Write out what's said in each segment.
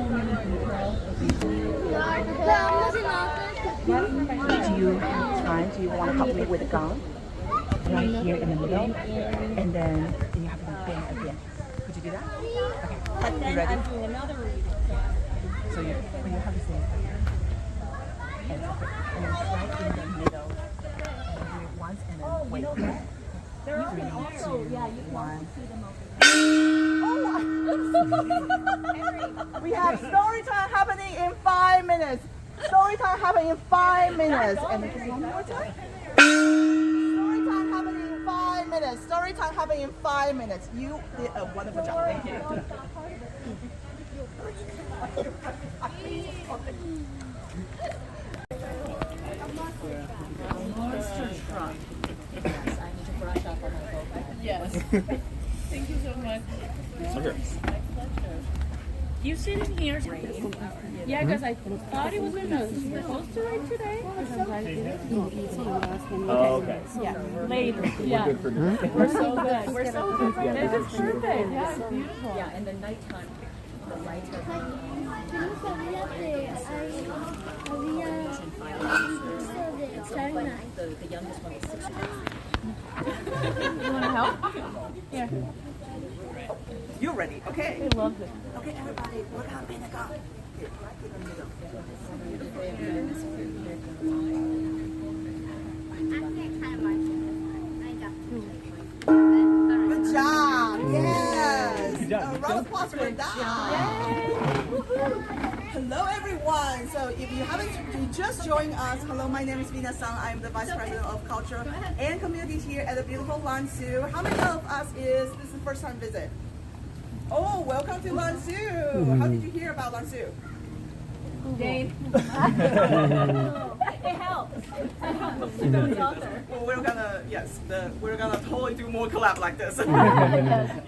many details of these do you have time? Do you want to help me with the gun? Right here in the middle. And then you have to bend again. Could you do that? Okay. But then You ready? I'm doing another reading. So when you have the same here. And then right in the middle. And do it once and then wait. They're Three, also, two, yeah, you can also one. see them over We have story time happening in 5 minutes. Story time happening in 5 minutes. And then one more time. Story time happening in 5 minutes. Story time happening in 5 minutes. You did a wonderful job. Thank you. Monster truck. Yes, I need to brush up on my vocab. Yes. Thank you so much. Okay. My pleasure. You sit in here. Yeah, because I thought it was supposed to rain today. Oh, okay. Yeah, later. Yeah. Good for now. We're so good. We're so good. This is perfect. Yeah, it's beautiful. Yeah, and the nighttime, the lights are the youngest one is 6 years. You want to help? Yeah. You're ready, okay? I love it. Okay, everybody, look out in the gun. Here, right in the middle. Good job. Yes. Good job. A round of applause for that. Hello, everyone. So if you haven't you just joined us, hello, my name is Vina Sang. I'm the Vice President of Culture and Community here at the beautiful Lansu. How many of us is this is the first time visit? Oh, welcome to Lansu. How did you hear about Lansu? Jane. It helps. To know the author. Well, we're gonna totally do more collab like this.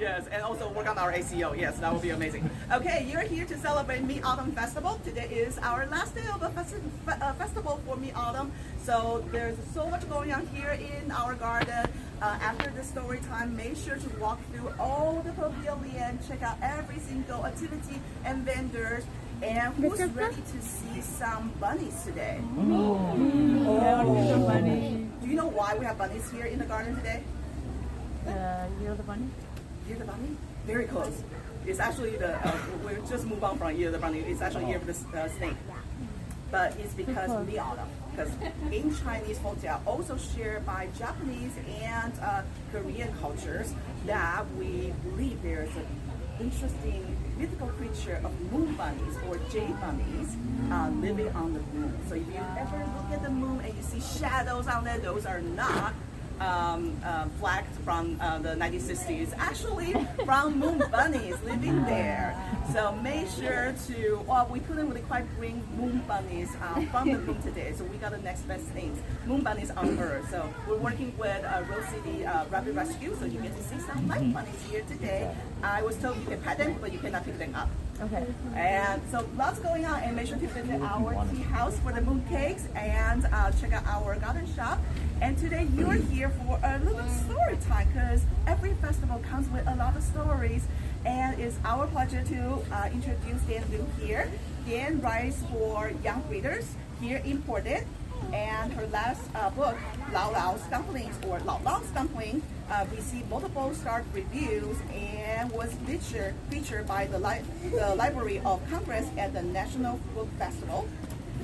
Yes, and also work on our ACO. Yes, that would be amazing. Okay, you're here to celebrate Mid Autumn Festival. Today is our last day of the festival for Mid Autumn. So there's so much going on here in our garden. After the story time, make sure to walk through all the pavilion, check out every single activity and vendors. And who's ready to see some bunnies today? Oh. Do you know why we have bunnies here in the garden today? You're the bunny? Year of the bunny? Very close. It's actually the, we just move on from Year of the bunny. It's actually Year of the snake. But it's because of the autumn. Because in Chinese folktale, also shared by Japanese and Korean cultures, that we believe there's an interesting mythical creature of moon bunnies or jade bunnies living on the moon. So if you ever look at the moon and you see shadows on there, those are not flagged from the 1960s, actually from moon bunnies living there. So make sure to, well, we couldn't really quite bring moon bunnies from the moon today, so we got the next best things, moon bunnies on Earth. So we're working with Rose City Rabbit Rescue, so you get to see some live bunnies here today. I was told you can pet them, but you cannot pick them up. Okay. And so lots going on, and make sure to visit our tea house for the moon cakes and check out our garden shop. And today you're here for a little story time because every festival comes with a lot of stories, and it's our pleasure to introduce Dan Liu here. Dan writes for young readers here in Portland, and her last book, Lao Lao's Dumplings or Lao Lao's Dumpling, received multiple star reviews and was featured by the Library of Congress at the National Book Festival.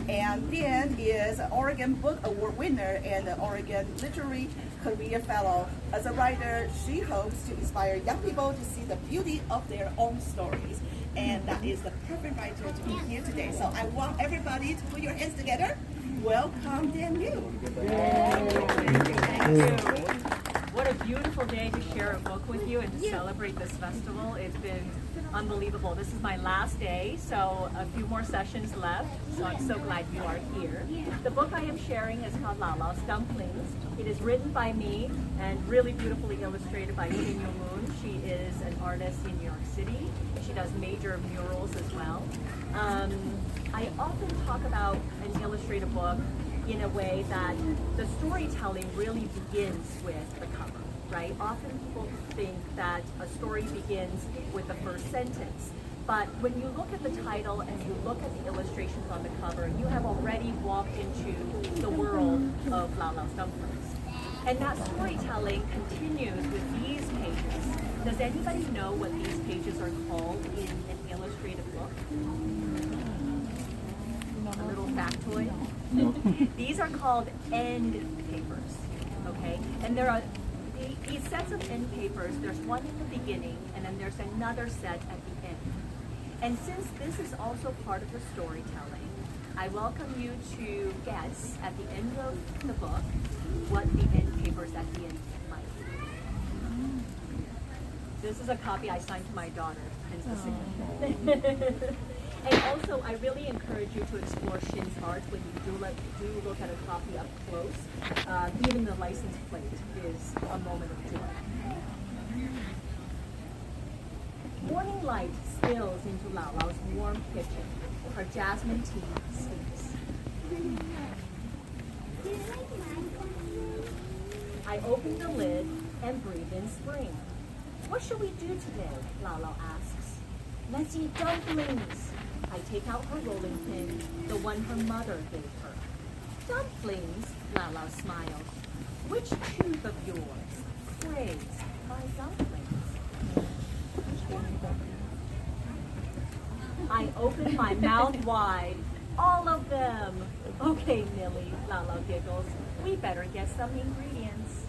And Dan is an Oregon Book Award winner and an Oregon Literary Career Fellow. As a writer, she hopes to inspire young people to see the beauty of their own stories. And that is the perfect writer to be here today. So I want everybody to put your hands together. Welcome, Dan Liu. Thank you. What a beautiful day to share a book with you and to celebrate this festival. It's been unbelievable. This is my last day, so a few more sessions left, so I'm so glad you are here. The book I am sharing is called Lao Lao's Dumplings. It is written by me and really beautifully illustrated by Kim Yo-moon. She is an artist in New York City. She does major murals as well. I often talk about an illustrated book in a way that the storytelling really begins with the cover, right? Often people think that a story begins with the first sentence, But when you look at the title and you look at the illustrations on the cover, you have already walked into the world of Lau Lau's dumplings. And that storytelling continues with these pages. Does anybody know what these pages are called in an illustrated book? A little factoid? These are called end papers, okay? And there are these sets of end papers. There's one in the beginning, and then there's another set at the end. And since this is also part of the storytelling, I welcome you to guess at the end of the book what the end papers at the end might be. This is a copy I signed to my daughter, hence the signature. And also, I really encourage you to explore Shin's art when you do look at a copy up close. Even the license plate is a moment of joy. Morning light spills into Lau Lau's warm kitchen. Her jasmine tea steams. I open the lid and breathe in spring. What shall we do today? Lau Lau asks. Let's eat dumplings. I take out her rolling pin, the one her mother gave her. Dumplings, Lau Lau smiles. Which tooth of yours craves my dumplings? I open my mouth wide. All of them. Okay, Millie, Lau Lau giggles. We better get some ingredients.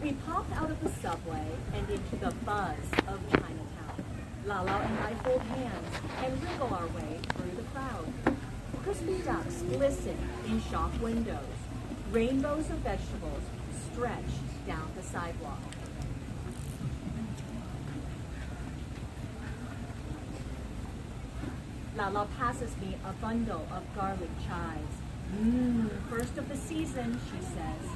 We pop out of the subway and into the buzz of Chinatown. Lau Lau and I hold hands and wriggle our way through the crowd. Crispy ducks glisten in shop windows. Rainbows of vegetables stretch down the sidewalk. Lau Lau passes me a bundle of garlic chives. First of the season, she says.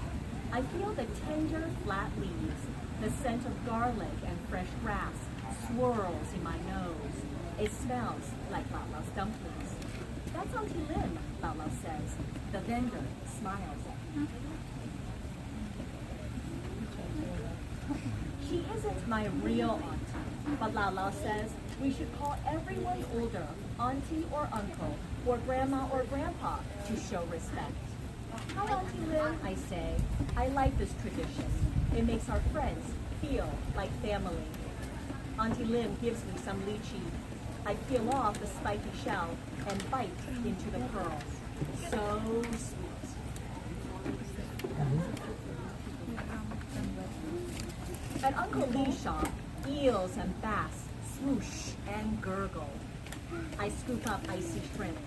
I feel the tender, flat leaves. The scent of garlic and fresh grass swirls in my nose. It smells like Lau Lau's dumplings. That's Auntie Lim, Lau Lau says. The vendor smiles at me. She isn't my real auntie, but Lau Lau says we should call everyone older auntie or uncle, or grandma or grandpa to show respect. Hi, Auntie Lim, I say. I like this tradition. It makes our friends feel like family. Auntie Lim gives me some lychee. I peel off the spiky shell and bite into the pearls. So sweet. At Uncle Lee's shop, eels and bass swoosh and gurgle. I scoop up icy shrimp.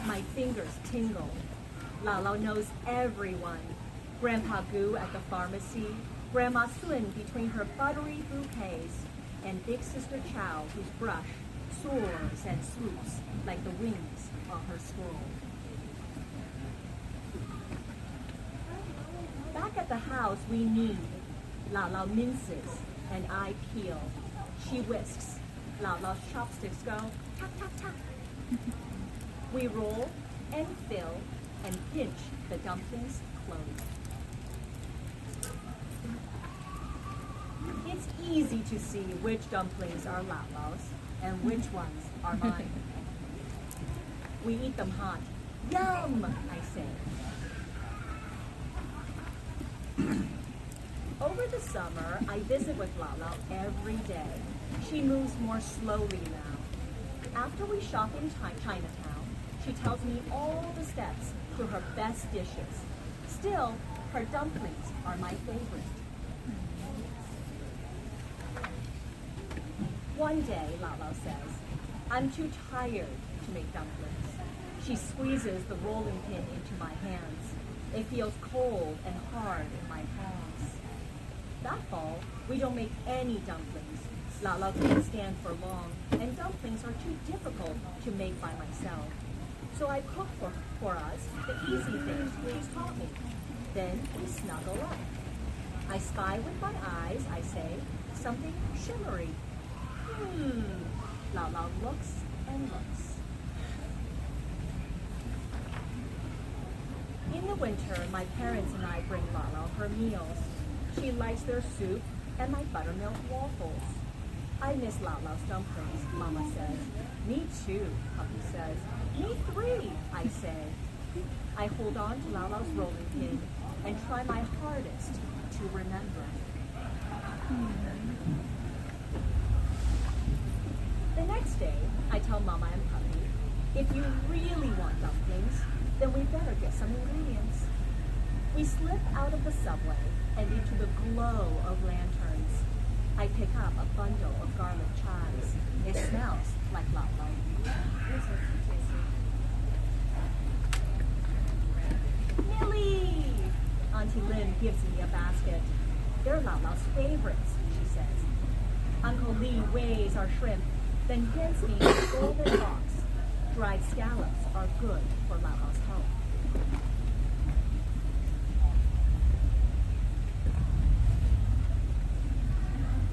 My fingers tingle. Lau Lau knows everyone. Grandpa Gu at the pharmacy, Grandma Sun between her buttery bouquets, and Big Sister Chow whose brush soars and swoops like the wings on her scroll. Back at the house we knead. Lau Lau minces and I peel. She whisks. Lau Lau's chopsticks go tap, tap, tap. We roll and fill and pinch the dumplings close. It's easy to see which dumplings are Lau Lau's and which ones are mine. We eat them hot. Yum, I say. Over the summer, I visit with Lau Lau every day. She moves more slowly now. After we shop in Chinatown, she tells me all the steps to her best dishes. Still, her dumplings are my favorite. One day, Lau Lau says, I'm too tired to make dumplings. She squeezes the rolling pin into my hands. It feels cold and hard in my palms. That fall, we don't make any dumplings. Lau Lau can't stand for long, and dumplings are too difficult to make by myself. So I cook for us the easy things Please taught me. Then we snuggle up. I spy with my eyes, I say, something shimmery. Lau Lau looks and looks. In the winter, my parents and I bring Lau Lau her meals. She likes their soup and my buttermilk waffles. I miss Lao Lao's dumplings, Mama says. Me too, Puppy says. Me three, I say. I hold on to Lao Lao's rolling pin and try my hardest to remember. The next day, I tell Mama and Puppy, if you really want dumplings, then we better get some ingredients. We slip out of the subway and into the glow of lanterns. I pick up a bundle of garlic chives. It smells like Lao Lao. Millie! Auntie Lynn gives me a basket. They're Lao Lao's favorites, she says. Uncle Lee weighs our shrimp, then hands me a golden box. Dried scallops are good for Lao Lao's health.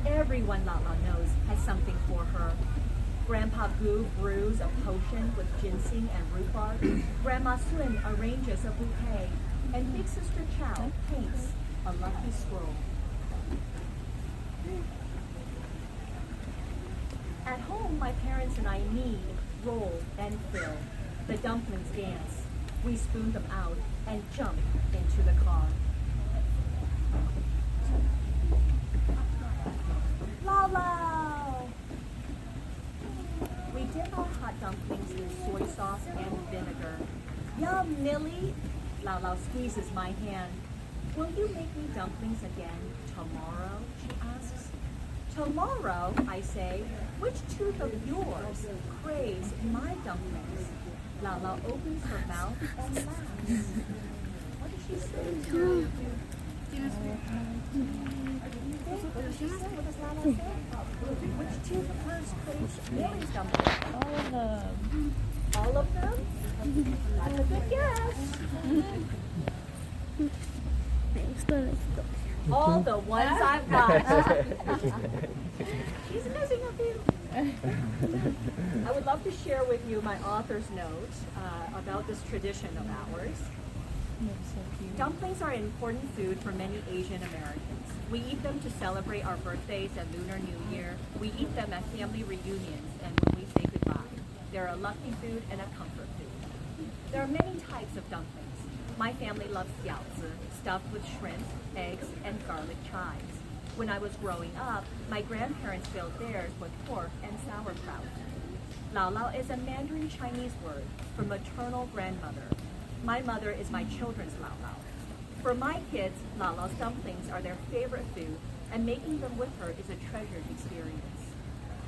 Everyone Lao Lao knows has something for her. Grandpa Gu brews a potion with ginseng and rhubarb. Grandma Sun arranges a bouquet, and Big Sister Chow paints a lucky scroll. At home, my parents and I knead, roll, and fill. The dumplings dance. We spoon them out and jump into the car. Lao Lao! We dip our hot dumplings in soy sauce and vinegar. Yum, Millie! Lao Lao squeezes my hand. Will you make me dumplings again tomorrow? She asks. Tomorrow, I say. Which tooth of yours craves my dumplings? Lao Lao opens her mouth and laughs. What did she say? What did she say? What does Lao Lao say? Which tooth of hers craves Millie's dumplings? All of them. All of them? That's a good guess. All the ones I've got. She's missing a few. I would love to share with you my author's note about this tradition of ours. Dumplings are an important food for many Asian Americans. We eat them to celebrate our birthdays and Lunar New Year. We eat them at family reunions and when we say goodbye. They're a lucky food and a comfort food. There are many types of dumplings. My family loves jiaozi, stuffed with shrimp, eggs, and garlic chives. When I was growing up, my grandparents filled theirs with pork and sauerkraut. Lao Lao is a Mandarin Chinese word for maternal grandmother. My mother is my children's Lao Lao. For my kids, Lao Lao's dumplings are their favorite food, and making them with her is a treasured experience.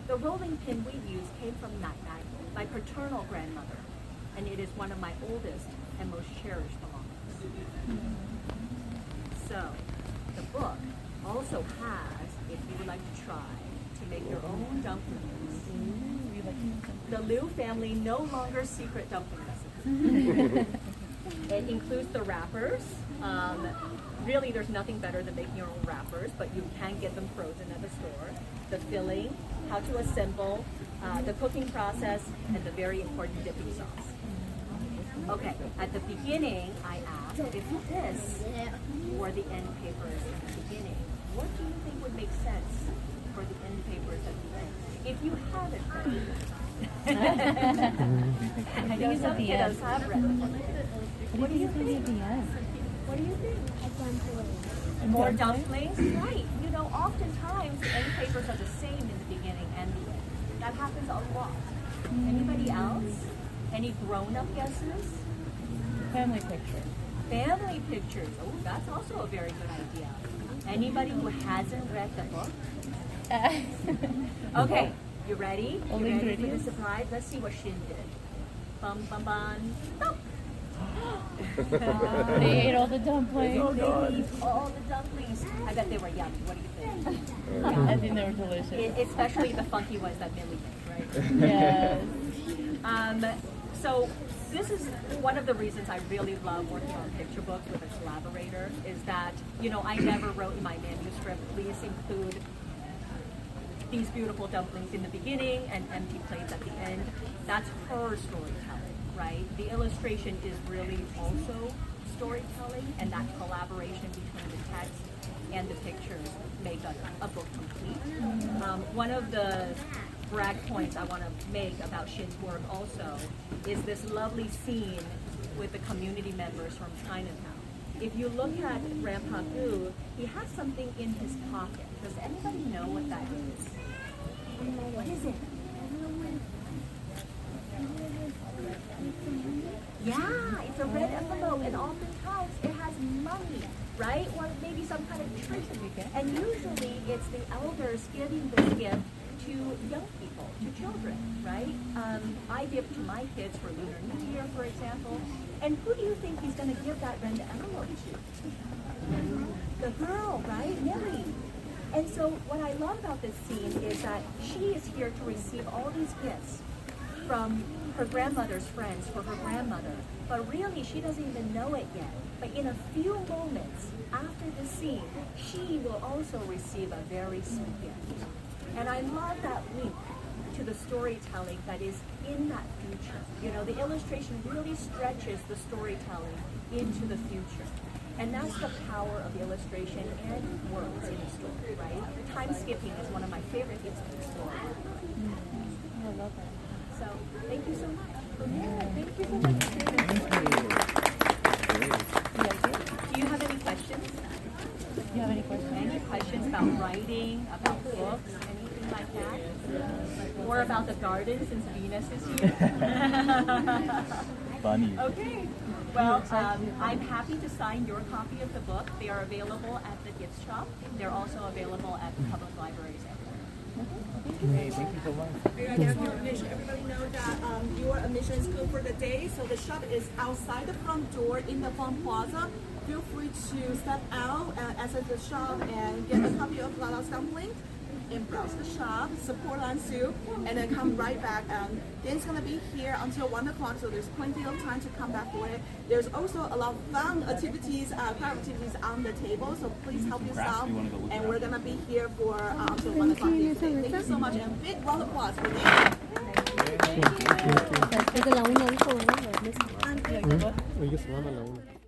The rolling pin we use came from Nai Nai, my paternal grandmother, and it is one of my oldest and most cherished belongings. So, the book also has, if you would like to try, to make your own dumplings. The Liu family no longer secret dumpling recipe. It includes the wrappers. Really, there's nothing better than making your own wrappers, but you can get them frozen at the store. The filling, how to assemble, the cooking process, and the very important dipping sauce. Okay, at the beginning, I asked if this were the end papers at the beginning. What do you think would make sense for the end papers at the end? If you haven't read it. I know some kiddos have read it. What do you think? What do you think? More dumplings? Right. You know, oftentimes the end papers are the same in the beginning and the end. That happens a lot. Anybody else? Any grown-up guesses? Family picture. Family pictures. Oh, that's also a very good idea. Anybody who hasn't read the book? Okay, you ready? All You ready for the ingredients? surprise? Let's see what Shin did. Bum bum bum. Thump. They ate all the dumplings. They eat all the dumplings. I bet they were yummy. What do you think? I think they were delicious. Especially the funky ones that Millie made, right? Yes. So this is one of the reasons I really love working on picture books with a collaborator is that, you know, I never wrote in my manuscript, please include these beautiful dumplings in the beginning and empty plates at the end. That's her storytelling, right? The illustration is really also storytelling, and that collaboration between the text and the pictures make a book complete. One of the brag points I want to make about Shin's work also is this lovely scene with the community members from Chinatown. If you look at Grandpa Gu, he has something in his pocket. Does anybody know what that is? What is it? Yeah, it's a red envelope, and oftentimes it has money, right? Or maybe some kind of treat. And usually it's the elders giving this gift to young people, to children, right? I give to my kids for Lunar New Year, for example. And who do you think he's going to give that red envelope to? The girl, right? Millie. And so what I love about this scene is that she is here to receive all these gifts from her grandmother's friends for her grandmother. But really, she doesn't even know it yet. But in a few moments after the scene, she will also receive a very sweet gift. And I love that link to the storytelling that is in that future. You know, the illustration really stretches the storytelling into the future. And that's the power of the illustration and words in a story, right? Time skipping is one of my favorite things in the story. I love that. So, thank you so much. Thank you so much. Do you have any questions? Do you have any questions? Any questions about writing, about books, anything like that? Or about the garden since Venus is here? Funny. Okay. Well, I'm happy to sign your copy of the book. They are available at the gift shop. They're also available at the public libraries everywhere. Hey, thank you so much. I guess your admission, everybody know that your admission is good for the day. So the shop is outside the front door in the Fun Plaza. Feel free to step out and access the shop and get a copy of Lala's Dumpling and browse the shop, support Lan Soup, and then come right back. Dan's gonna be here until 1 o'clock, so there's plenty of time to come back for it. There's also a lot of fun activities, craft activities on the table, so please help yourself. And we're gonna be here for until 1 o'clock. Thank you so much, and big round of applause for Dan. Esa es la una, dijo, ¿verdad? Oye, se llama la una.